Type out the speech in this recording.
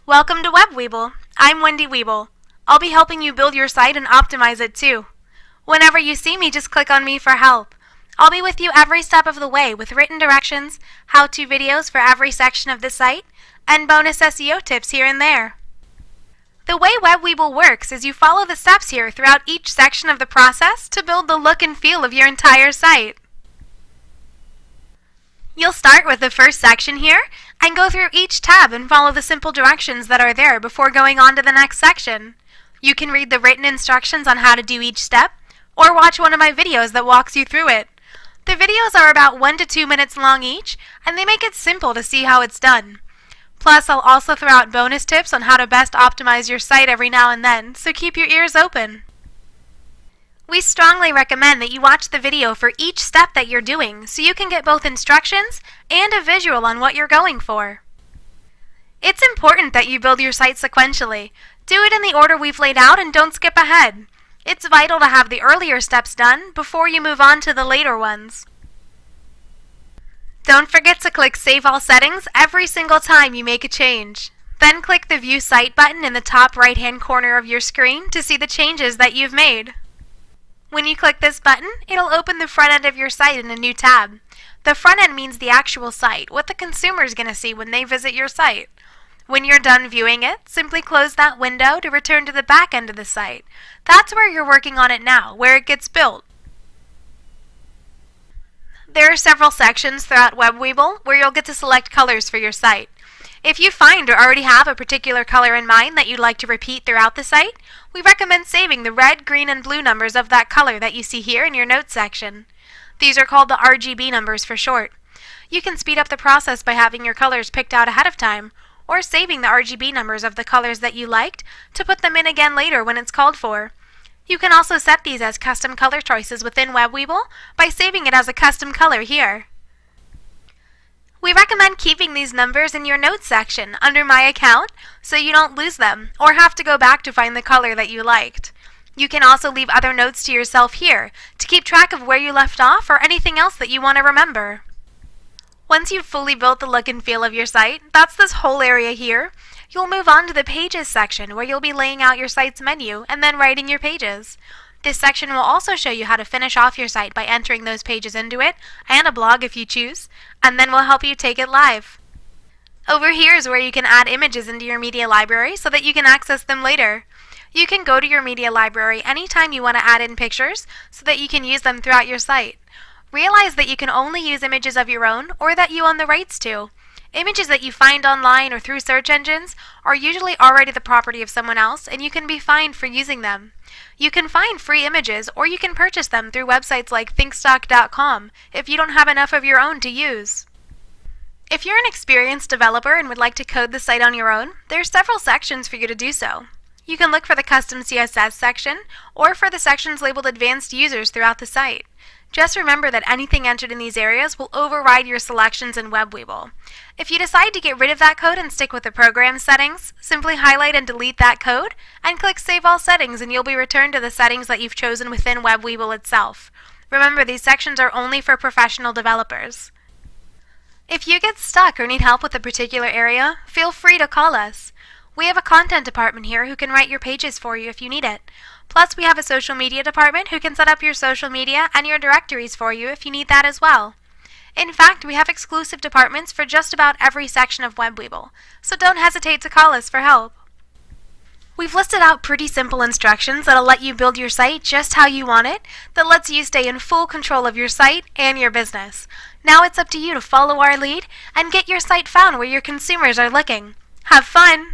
Welcome to Webweeble. I'm Wendy Weeble. I'll be helping you build your site and optimize it too. Whenever you see me, just click on me for help. I'll be with you every step of the way with written directions, how-to videos for every section of the site, and bonus SEO tips here and there. The way Webweeble works is you follow the steps here throughout each section of the process to build the look and feel of your entire site. You'll start with the first section here and go through each tab and follow the simple directions that are there before going on to the next section. You can read the written instructions on how to do each step or watch one of my videos that walks you through it. The videos are about 1 to 2 minutes long each, and they make it simple to see how it's done. Plus, I'll also throw out bonus tips on how to best optimize your site every now and then, so keep your ears open. We strongly recommend that you watch the video for each step that you're doing so you can get both instructions and a visual on what you're going for. It's important that you build your site sequentially. Do it in the order we've laid out and don't skip ahead. It's vital to have the earlier steps done before you move on to the later ones. Don't forget to click Save All Settings every single time you make a change. Then click the View Site button in the top right-hand corner of your screen to see the changes that you've made. When you click this button, it'll open the front end of your site in a new tab. The front end means the actual site, what the consumer is going to see when they visit your site. When you're done viewing it, simply close that window to return to the back end of the site. That's where you're working on it now, where it gets built. There are several sections throughout Webweeble where you'll get to select colors for your site. If you find or already have a particular color in mind that you'd like to repeat throughout the site, we recommend saving the red, green, and blue numbers of that color that you see here in your notes section. These are called the RGB numbers for short. You can speed up the process by having your colors picked out ahead of time, or saving the RGB numbers of the colors that you liked to put them in again later when it's called for. You can also set these as custom color choices within Webweeble by saving it as a custom color here. We recommend keeping these numbers in your notes section under My Account so you don't lose them or have to go back to find the color that you liked. You can also leave other notes to yourself here to keep track of where you left off or anything else that you want to remember. Once you've fully built the look and feel of your site, that's this whole area here, you'll move on to the Pages section where you'll be laying out your site's menu and then writing your pages. This section will also show you how to finish off your site by entering those pages into it, and a blog if you choose, and then we'll help you take it live. Over here is where you can add images into your media library so that you can access them later. You can go to your media library anytime you want to add in pictures so that you can use them throughout your site. Realize that you can only use images of your own or that you own the rights to. Images that you find online or through search engines are usually already the property of someone else, and you can be fined for using them. You can find free images, or you can purchase them through websites like thinkstock.com if you don't have enough of your own to use. If you're an experienced developer and would like to code the site on your own, there are several sections for you to do so. You can look for the Custom CSS section, or for the sections labeled Advanced Users throughout the site. Just remember that anything entered in these areas will override your selections in Webweeble. If you decide to get rid of that code and stick with the program settings, simply highlight and delete that code and click Save All Settings, and you'll be returned to the settings that you've chosen within Webweeble itself. Remember, these sections are only for professional developers. If you get stuck or need help with a particular area, feel free to call us. We have a content department here who can write your pages for you if you need it. Plus, we have a social media department who can set up your social media and your directories for you if you need that as well. In fact, we have exclusive departments for just about every section of Webweeble, so don't hesitate to call us for help. We've listed out pretty simple instructions that'll let you build your site just how you want it, that lets you stay in full control of your site and your business. Now it's up to you to follow our lead and get your site found where your consumers are looking. Have fun!